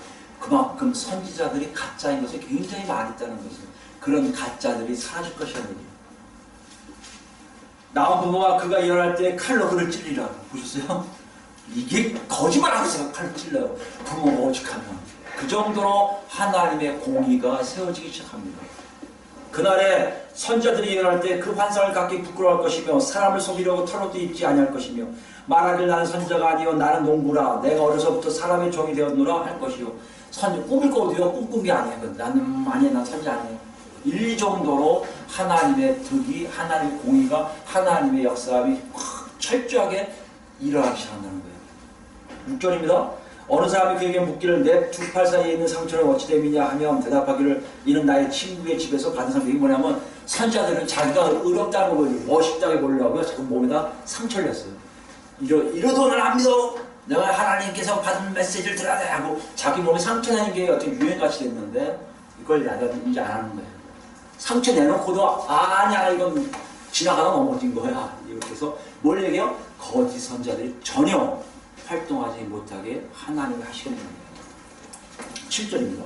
그만큼 선지자들이 가짜인 것이 굉장히 많이 있다는 것이에요. 그런 가짜들이 사라질 것이라는 얘기예요. 낳은 부모가 그가 일어날 때 칼로 그를 찔리라. 보셨어요? 이게 거짓말하고 있어요. 칼로 찔러요. 부모가 오직하면. 그 정도로 하나님의 공의가 세워지기 시작합니다. 그날에 선지자들이 일어날 때 그 환상을 갖기 부끄러워할 것이며 사람을 속이려고 털옷도 입지 아니할 것이며 말하길 나는 선지자가 아니요 나는 농부라 내가 어려서부터 사람의 종이 되었노라 할 것이요. 꿈을 꿔도요 꿈꾼 게 아니에요. 나는 아니에요. 난 선지자 아니에요. 이 정도로 하나님의 덕이, 하나님의 공의가, 하나님의 역사함이 철저하게 일어나기 시작한다는 거예요. 6절입니다. 어느 사람이 그에게 묻기를 내 두 팔 사이에 있는 상처는 어찌 됨이냐 하면 대답하기를 이는 나의 친구의 집에서 받은 상처. 이게 뭐냐면 선지자들은 자기가 의롭다는 걸 멋있다게 보려고 자꾸 몸에다 상처를 냈어요. 이러도는 안 믿어. 내가 하나님께서 받은 메시지를 들어야 돼 하고 자기 몸에 상처 내는 게 어떤 유행같이 됐는데 이걸 이제 안 하는 거예요. 상처 내놓고도 아니야 이건 지나가다 넘어진 거야. 이렇게 해서 뭘 얘기해요? 거짓 선지자들이 전혀 활동하지 못하게 하나님이 하시는 거예요. 7절입니다.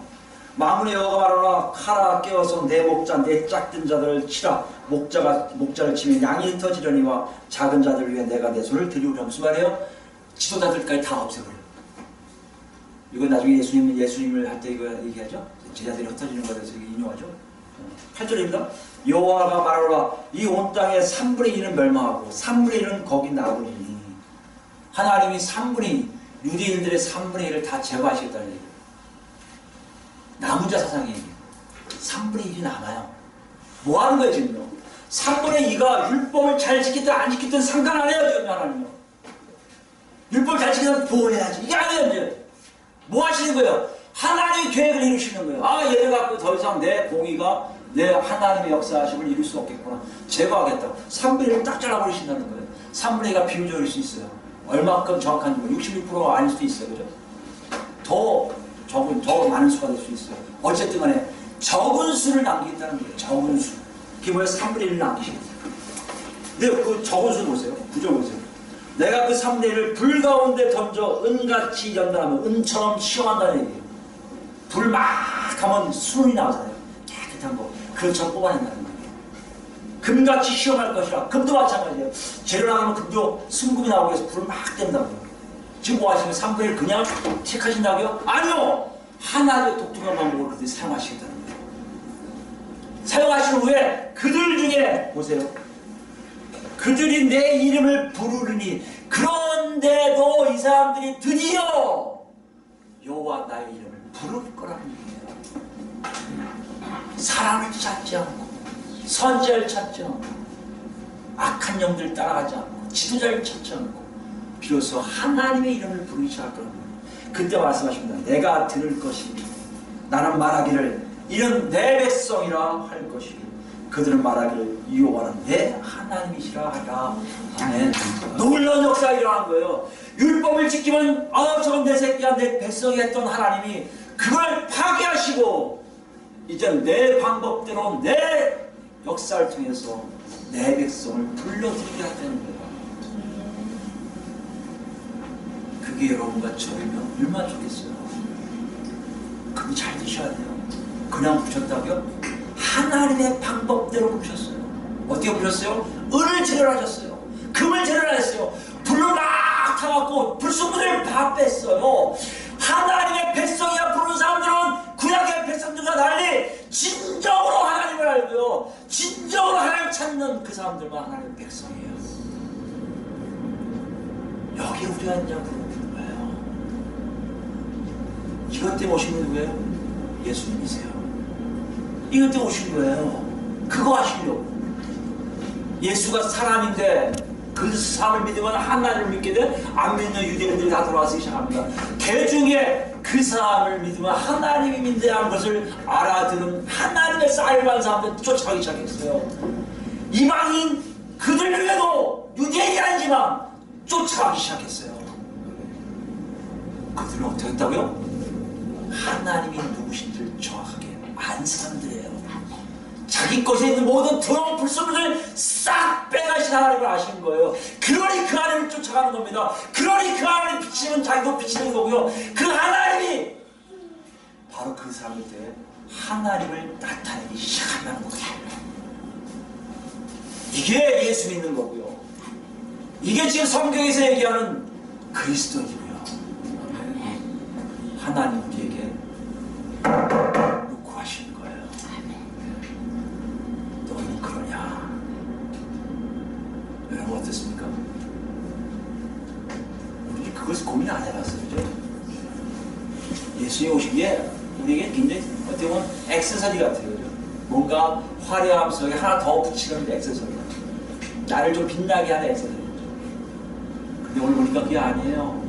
만군의 여호와가 말하노라. 칼아 깨어서 내 목자 내 짝든 자들을 치라. 목자를 치면 양이 흩어지려니와 작은 자들을 위해 내가 내 손을 들이우라. 무슨 말이에요? 지도자들까지 다 없애버려. 이거 나중에 예수님을 할 때 이거 얘기하죠. 제자들이 흩어지는 거에 대해서 인용하죠. 8절입니다. 여호와가 말하노라. 이 온 땅의 3분의 1은 멸망하고 3분의 1은 거기 나오리니. 하나님이 3분의 2, 유대인들의 3분의 1을 다 제거하시겠다는 얘기예요. 남은 자 사상이 얘기해요. 3분의 1이 남아요. 뭐 하는 거예요, 지금요? 3분의 2가 율법을 잘 지키든 안 지키든 상관 안 해요, 지금 하나님요. 율법을 잘 지키면 구원해야지. 이게 아니에요, 이제. 뭐 하시는 거예요? 하나님의 계획을 이루시는 거예요. 얘를 갖고 더 이상 내 공의가, 내 하나님의 역사하심을 이룰 수 없겠구나. 제거하겠다고. 3분의 1을 딱 잘라버리신다는 거예요. 3분의 2가 비유적일 수 있어요. 얼마큼 정확한지 66% 아닐 수도 있어요. 그죠? 더 많은 수가 될 수 있어요. 어쨌든 간에 적은 수를 남기겠다는 거예요. 적은 수. 그게 뭐예요? 3분의 1을 남기시겠어요. 근데 그 적은 수 보세요. 구조 보세요. 내가 그 3분의 1을 불 가운데 던져 은같이 연단하면 은처럼 시험한다는 얘기예요. 불 막 하면 수론이 나오잖아요. 깨끗한 거. 그것처럼 뽑아낸다는 거예요. 금같이 시험할 것이라. 금도 마찬가지예요. 재료 나가면 금도 순금이 나오고 해서 불을 막 뗀다고요. 지금 뭐 하시면 3분의 1 그냥 택하신다고요? 아니요! 하나의 독특한 방법을 그들이 사용하시겠다는 거예요. 사용하신 후에 그들 중에 보세요. 그들이 내 이름을 부르리니 그런데도 이 사람들이 드디어 여호와 나의 이름을 부를 거라는 얘기예요. 사람을 찾지 않고 선지자를 찾지 않고 악한 영들을 따라가지 않고 지도자를 찾지 않고 비로소 하나님의 이름을 부르기 시작할 거라는 거예요. 그때 말씀하십니다. 내가 들을 것이니 나는 말하기를 이는 내 백성이라 할 것이니 그들은 말하기를 여호와는 내 하나님이시라 하라. 아멘. 놀라운 역사가 일어난 거예요. 율법을 지키면 저건 내 새끼야 내 백성이 했던 하나님이 그걸 파괴하시고 이제 내 방법대로 내 역사를 통해서 내 백성을 불러들이게 하자는 거예요. 그게 여러분과 저희면 얼마나 좋겠어요. 그거 잘 드셔야 돼요. 그냥 부셨다고요? 하나님의 방법대로 부셨어요. 어떻게 부셨어요? 은을 제렬하셨어요. 금을 제렬하셨어요. 불로 막 타갖고 불순물을 다 뺐어요. 하나님의 백성이야 부르는 사람들은 구약의 백성들과 달리 진정으로 하나님을 알고요. 진정으로 하나님을 찾는 그 사람들만 하나님의 백성이에요. 여기 우리가 이제 부르는 거예요. 이것 때문에 오신 누구예요? 예수님이세요. 이것 때문에 오신 거예요. 그거 하시려고. 예수가 사람인데 그 사람을 믿으면 하나님을 믿게 돼. 안 믿는 유대인들이 다 돌아와서 시작합니다. 대중에 그 사람을 믿으면 하나님이 믿는다는 것을 알아들은 하나님의 쌀을 받은 사람들 쫓아가기 시작했어요. 이방인 그들 중에도 유대인이 아니지만 쫓아가기 시작했어요. 그들은 어떻게 했다고요? 하나님이 누구신지를 정확하게 안 사람들이에요. 자기 것에 있는 모든 더러운 불순물을 싹 빼가신 하나님을 아시는 거예요. 그러니 그 하나님을 쫓아가는 겁니다. 그러니 그 하나님이 비치면 자기도 비치는 거고요. 그 하나님이 바로 그 사람일 때 하나님을 나타내기 시작한다는 거예요. 이게 예수 믿는 거고요. 이게 지금 성경에서 얘기하는 그리스도이고요. 하나님 우리에게 놓고 하시는 거예요. 너는 그러냐? 여러분 어떻습니까? 우리 그것을 고민 안 해봤어요. 그죠? 예수님 오시기에 우리에게 굉장히 어떻게 보면 액세서리 같아요. 그죠? 뭔가 화려함 속에 하나 더 붙이는 액세서리. 나를 좀 빛나게 하는 액세서리. 근데 오늘 보니까 그게 아니에요.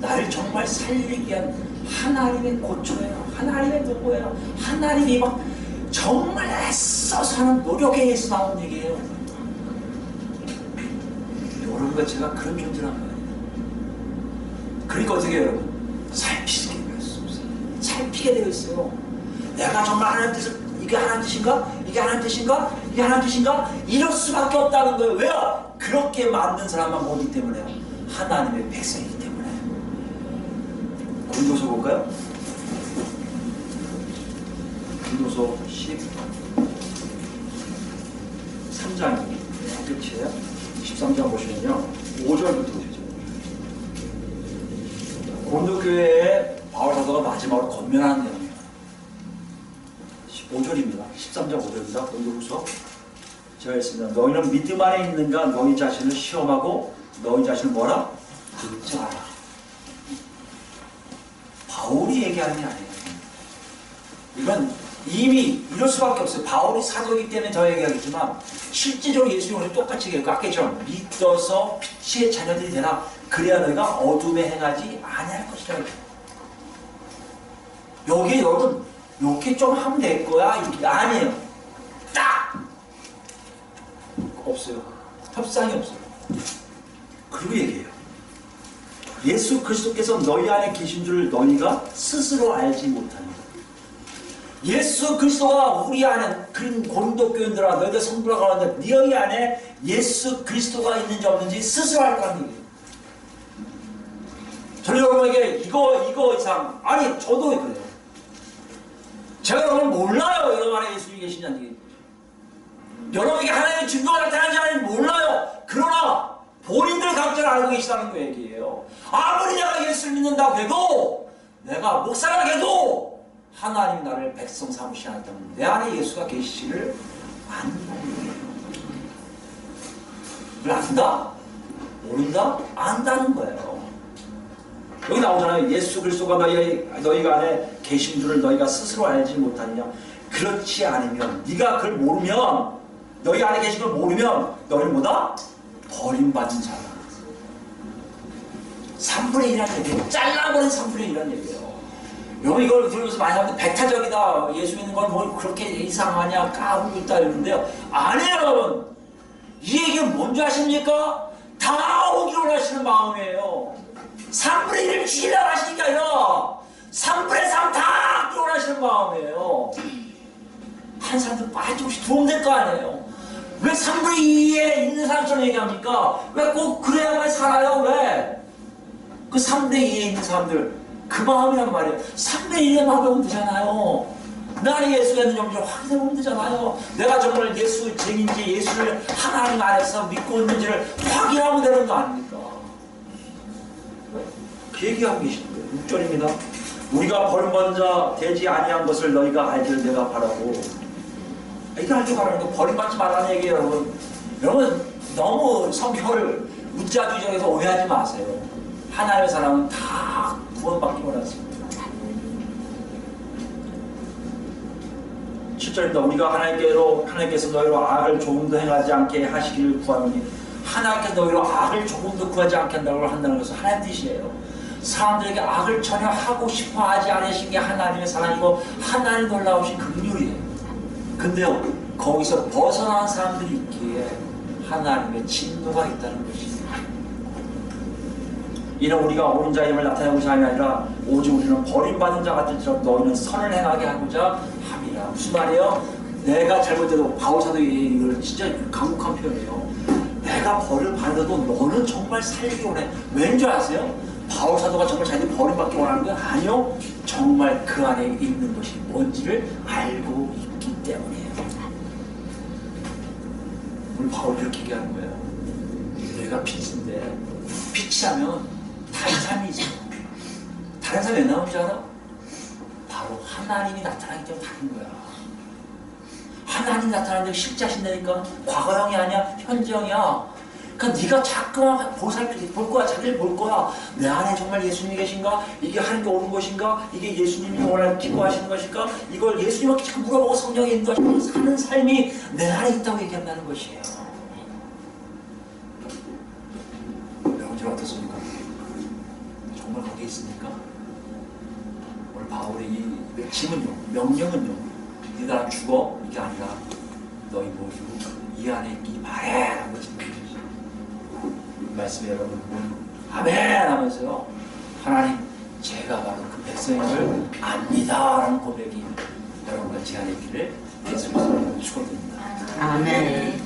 나를 정말 살리기 위한 하나님의 고초예요. 하나님의 도구예요. 하나님이 막 정말 애써서 하는 노력에 의해서 나온 얘기예요. 여러분과 제가 그런 존재란 말이에요. 그러니까 어떻게 해요, 여러분? 살피게 되어 있어요. 살피게 되어 있어요. 내가 정말 하나님 뜻을 이게 하나님 뜻인가? 이게 하나님 뜻인가? 이게 하나님 뜻인가? 이럴 수밖에 없다는 거예요. 왜요? 그렇게 만든 사람만 뭐기 때문에요? 하나님의 백성이기 때문에. 고린도서 볼까요? 고린도서 13장이 끝이에요. 13장 보시면요. 5절부터 보시죠. 고린도 교회에 바울 사도가 마지막으로 권면하는 내용이에요. 5절입니다. 13장 5절입니다. 고린도후서. 제가 했습니다. 너희는 믿음 안에 있는가? 너희 자신을 시험하고 너희 자신을 뭐라? 극정하라. 바울이 얘기하는 게 아니에요. 이건 이미 이럴 수밖에 없어요. 바울이 사도이기 때문에 더 얘기하겠지만 실제적으로 예수님을 똑같이 얘기해요. 아까처럼 믿어서 빛의 자녀들이 되라. 그래야 너희가 어둠에 행하지 아니할 것이다. 여기 여러분 이렇게 좀 하면 될 거야. 이렇게 아니에요. 딱 없어요. 협상이 없어요. 그리고 얘기해요. 예수 그리스도께서 너희 안에 계신 줄 너희가 스스로 알지 못하니. 예수 그리스도가 우리 안에 그런 고린도 교인들아 너희들 성도라 가는데 너희 안에 예수 그리스도가 있는지 없는지 스스로 알 거라는 얘기예요. 저는 여러분에게 이거 이상 아니 저도 그래요. 제가 여러분 몰라요. 여러분 안에 예수님이 계시냐는 얘기. 여러분에게 하나님의 증거가 나타나는지 아닌지 몰라요. 그러나 본인들 각자를 알고 계시다는 그 얘기예요. 아무리 내가 예수를 믿는다고 해도 내가 목사라 해도 하나님이 나를 백성 삼으시지 않았다면 내 안에 예수가 계시지를 안다는 거예요. 그걸 안다? 모른다? 안다는 거예요. 여기 나오잖아요. 예수 그리스도가 너희가 안에 계신 줄을 너희가 스스로 알지 못하느냐. 그렇지 않으면 네가 그걸 모르면 너희 안에 계신 걸 모르면 너희는 뭐다? 버림받은 자라. 3분의 1이라는 얘기예요. 잘라버린 3분의 1이라는 얘기예요. 여러분 이걸 들으면서 많이 하는데 배타적이다. 예수 믿는 건 뭘 그렇게 이상하냐 까불고 있다 이러는데요. 아니에요 여러분. 이 얘기는 뭔지 아십니까? 다 오기로 하시는 마음이에요. 3분의 1을 죽이려고 하시는 게 아니라 3분의 3 다 끌어내시는 마음이에요. 한 사람도 조금씩 도움 될 거 아니에요. 왜 3분의 2에 있는 사람처럼 얘기합니까? 왜 꼭 그래야만 살아요? 왜? 그 3분의 2에 있는 사람들 그 마음이란 말이에요. 3분의 1의 마음이 오면 되잖아요. 나는 예수가 있는 영혼을 확인해보면 되잖아요. 내가 정말 예수 증인지 예수를 하나님 안에서 믿고 있는지를 확인하면 되는 거 아닙니까? 그 얘기하고 계신 거예요. 6절입니다. 우리가 버림받은 자 되지 아니한 것을 너희가 알기를 내가 바라고. 이거 할 줄 알아는 거 버림받지 말라는 얘기예요, 여러분. 여러분 너무 성경을 문자주의적에서 오해하지 마세요. 하나님의 사람은 다 구원받기 원하십니다. 7절입니다. 우리가 하나님께서 너희로 악을 조금도 행하지 않게 하시기를 구하노니, 하나님께서 너희로 악을 조금도 구하지 않게 한다는 것은 하나님 뜻이에요. 사람들에게 악을 전혀 하고 싶어 하지 않으신 게 하나님의 사랑이고 하나님 놀라우신 긍휼이에요. 근데요, 거기서 벗어난 사람들이 있기에 하나님의 진노가 있다는 것이에요. 이는 우리가 옳은 자임을 나타내고자 하는 게 아니라 오직 우리는 버림받은 자 같을지라도 너희는 선을 행하게 하고자 함이라. 무슨 말이에요? 내가 잘못해도, 바울사도 이걸 진짜 강력한 표현이에요. 내가 벌을 받아도 너는 정말 살기 원해. 왠지 아세요? 바울사도가 정말 자기를 버림받기 원하는 건 아니요, 정말 그 안에 있는 것이 뭔지를 알고 있기 때문이에요. 우리 바울이 그렇게 얘기하는 거예요. 내가 빛인데, 빛이라면 다른 삶이 있어. 다른 삶이 왜 나오는지 알아? 바로 하나님이 나타나기 때문에 다른 거야. 하나님이 나타나는데 실제하신다니까. 과거형이 아니야, 현재형이야. 그러니까 네가 자꾸만 볼 거야, 자기를 볼 거야. 내 안에 정말 예수님이 계신가? 이게 하는 게 옳은 것인가? 이게 예수님이 원하는 기뻐하시는 것인가? 이걸 예수님한테 자꾸 물어보고 성경에 있는 것인가? 사는 삶이 내 안에 있다고 얘기한다는 것이에요. 여러분들 어떻습니까? 정말 거기에 있습니까? 오늘 바울의 이 외침은요, 명령은요, 네가 죽어 이게 아니라 너희 모두 이 안에 있기 바래 라는 것입니다. 말씀에 여러분 아멘 하면서요, 하나님 제가 바로 그 백성임을 압니다 라는 고백이 여러분과 제 안에 있기를 예수님으로 축원드립니다. 아멘.